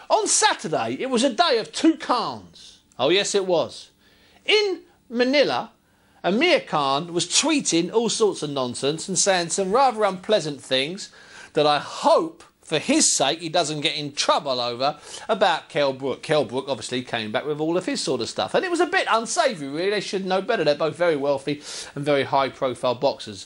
On Saturday, it was a day of two Khans. Oh, yes, it was. In Manila, Amir Khan was tweeting all sorts of nonsense and saying some rather unpleasant things that I hope, for his sake, he doesn't get in trouble over, about Kell Brook. Kell Brook obviously came back with all of his sort of stuff. And it was a bit unsavoury, really. They should know better. They're both very wealthy and very high-profile boxers.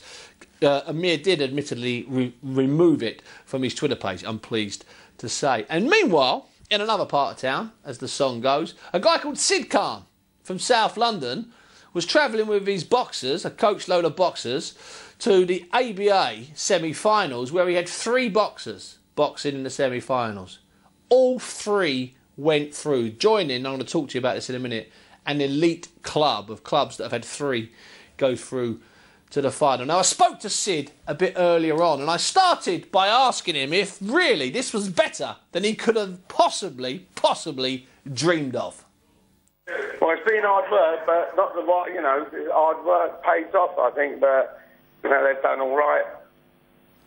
Amir did admittedly remove it from his Twitter page, I'm pleased to say. And meanwhile, in another part of town, as the song goes, a guy called Sid Khan from South London was travelling with his boxers, a coachload of boxers, to the ABA semi-finals, where he had 3 boxers boxing in the semi-finals. All 3 went through, joining, I'm going to talk to you about this in a minute, an elite club of clubs that have had 3 go through to the final. Now, I spoke to Sid a bit earlier on, and I started by asking him if really this was better than he could have possibly dreamed of. Well, it's been hard work, but not the right, hard work pays off, I think, but, they've done all right.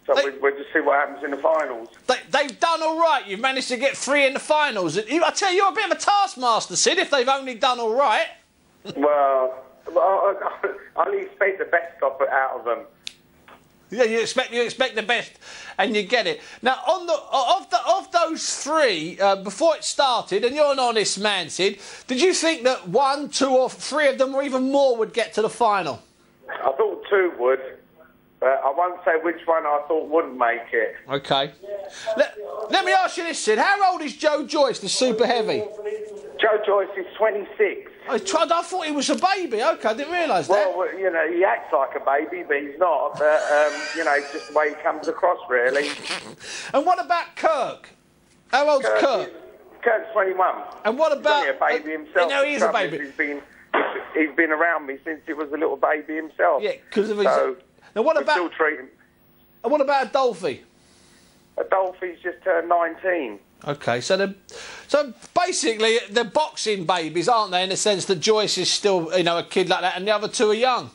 So we'll just see what happens in the finals. They've done all right. You've managed to get 3 in the finals. I tell you, you're a bit of a taskmaster, Sid, if they've only done all right. Well, I only expect the best out of them. Yeah, you expect the best, and you get it. Now, of those 3, before it started, and you're an honest man, Sid, did you think that 1, 2, or 3 of them, or even more, would get to the final? I thought 2 would, but I won't say which one I thought wouldn't make it. Okay. Let me ask you this, Sid. How old is Joe Joyce, the super heavy? Joe Joyce is 26. I thought he was a baby. OK, I didn't realise that. Well, he acts like a baby, but he's not. But, it's just the way he comes across, really. And what about Kirk? How old's Kirk? Kirk's 21. And what about... He's only a baby himself. No, he is a baby. He's been around me since he was a little baby himself. Yeah, because of his... So, now, what about... still treat him. And what about Adolphe? Adolphe's just turned 19. OK, so basically they're boxing babies, aren't they, in the sense that Joyce is still, a kid like that, and the other 2 are young?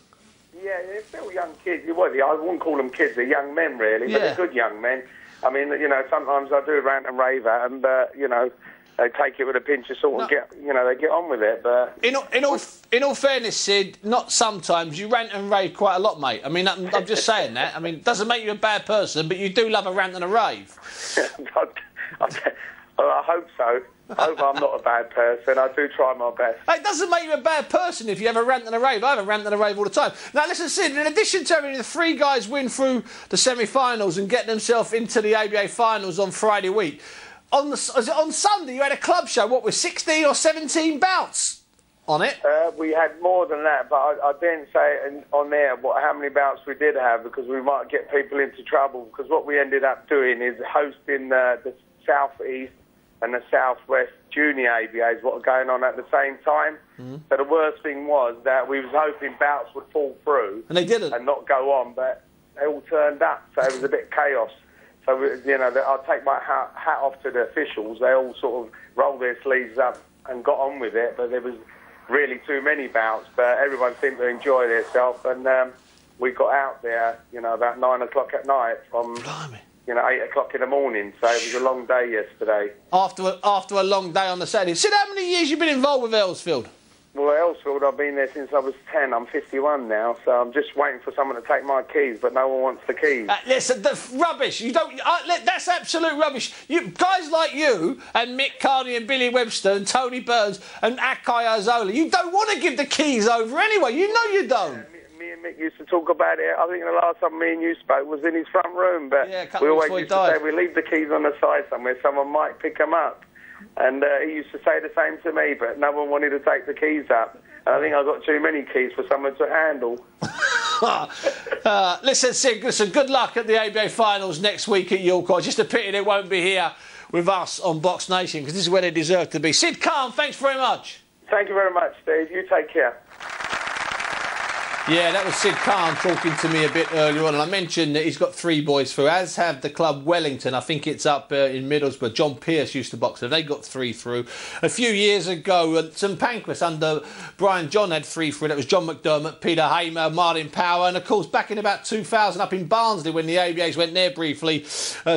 Yeah, they're still young kids. Well, I wouldn't call them kids, they're young men, really, but they're good young men. I mean, sometimes I do a rant and rave at them, but, they take it with a pinch of salt and they get on with it, but... In all fairness, Sid, not sometimes, you rant and rave quite a lot, mate. I mean, I'm just saying that. I mean, it doesn't make you a bad person, but you do love a rant and a rave. I hope so. I hope I'm not a bad person. I do try my best. It doesn't make you a bad person if you have a rant and a rave. I have a rant and a rave all the time. Now, listen, Sid, in addition to having the 3 guys win through the semi-finals and getting themselves into the ABA finals on Friday week, on Sunday you had a club show, what, with 16 or 17 bouts on it? We had more than that, but I didn't say on there how many bouts we did have, because we might get people into trouble, because what we ended up doing is hosting the South East and the Southwest Junior ABAs, what are going on at the same time. So the worst thing was that we was hoping bouts would fall through. And they didn't. And not go on, but they all turned up, so it was a bit chaos. So, I'll take my hat off to the officials. They all sort of rolled their sleeves up and got on with it, but there was really too many bouts, but everyone seemed to enjoy themselves, and we got out there, about 9 o'clock at night from... Blimey. 8 o'clock in the morning, so it was a long day yesterday. After a long day on the Saturday. Sid, how many years you been involved with Earlsfield? Well, Earlsfield, I've been there since I was 10. I'm 51 now, so I'm just waiting for someone to take my keys, but no one wants the keys. Listen, rubbish. You don't. That's absolute rubbish. Guys like you and Mick Carney and Billy Webster and Tony Burns and Akai Azola, you don't want to give the keys over anyway. You know you don't. Me and Mick used to talk about it. I think the last time me and you spoke was in his front room, but we always used to say we leave the keys on the side somewhere. Someone might pick them up. And he used to say the same to me, but no one wanted to take the keys up. And I think I got too many keys for someone to handle. Listen, Sid, good luck at the ABA finals next week at York. Just a pity they won't be here with us on Box Nation, because this is where they deserve to be. Sid Khan, thanks very much. Thank you very much, Steve. You take care. Yeah, that was Sid Khan talking to me a bit earlier on, and I mentioned that he's got 3 boys through, as have the club Wellington. I think it's up in Middlesbrough. John Pearce used to box there. They got 3 through. A few years ago, St Pancras under Brian John had 3 through. That was John McDermott, Peter Hamer, Martin Power, and of course back in about 2000 up in Barnsley when the ABAs went there briefly,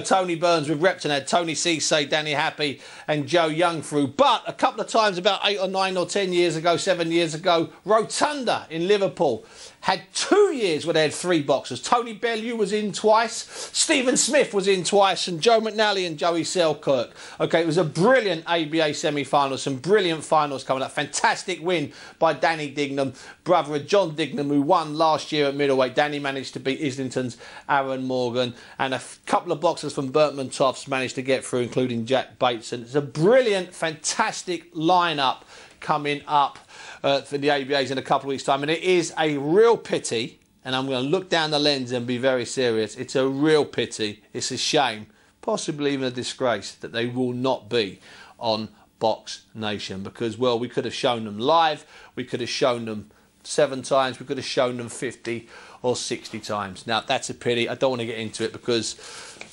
Tony Burns with Repton had Tony Cisse, Danny Happy and Joe Young through. But a couple of times about 8 or 9 or 10 years ago, 7 years ago, Rotunda in Liverpool had 2 years where they had 3 boxers. Tony Bellew was in twice, Stephen Smith was in twice, and Joe McNally and Joey Selkirk. Okay, it was a brilliant ABA semi-final, some brilliant finals coming up. Fantastic win by Danny Dignam, brother of John Dignam, who won last year at middleweight. Danny managed to beat Islington's Aaron Morgan, and a couple of boxers from Burton Toffs managed to get through, including Jack Bateson. It's a brilliant, fantastic lineup coming up for the ABAs in a couple of weeks' time, and it is a real pity, and I'm going to look down the lens and be very serious, it's a real pity, it's a shame, possibly even a disgrace, that they will not be on Box Nation, because, well, we could have shown them live, we could have shown them 7 times, we could have shown them 50 or 60 times. Now, that's a pity. I don't want to get into it because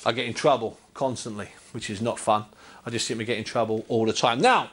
I get in trouble constantly, which is not fun. I just seem to get in trouble all the time. Now,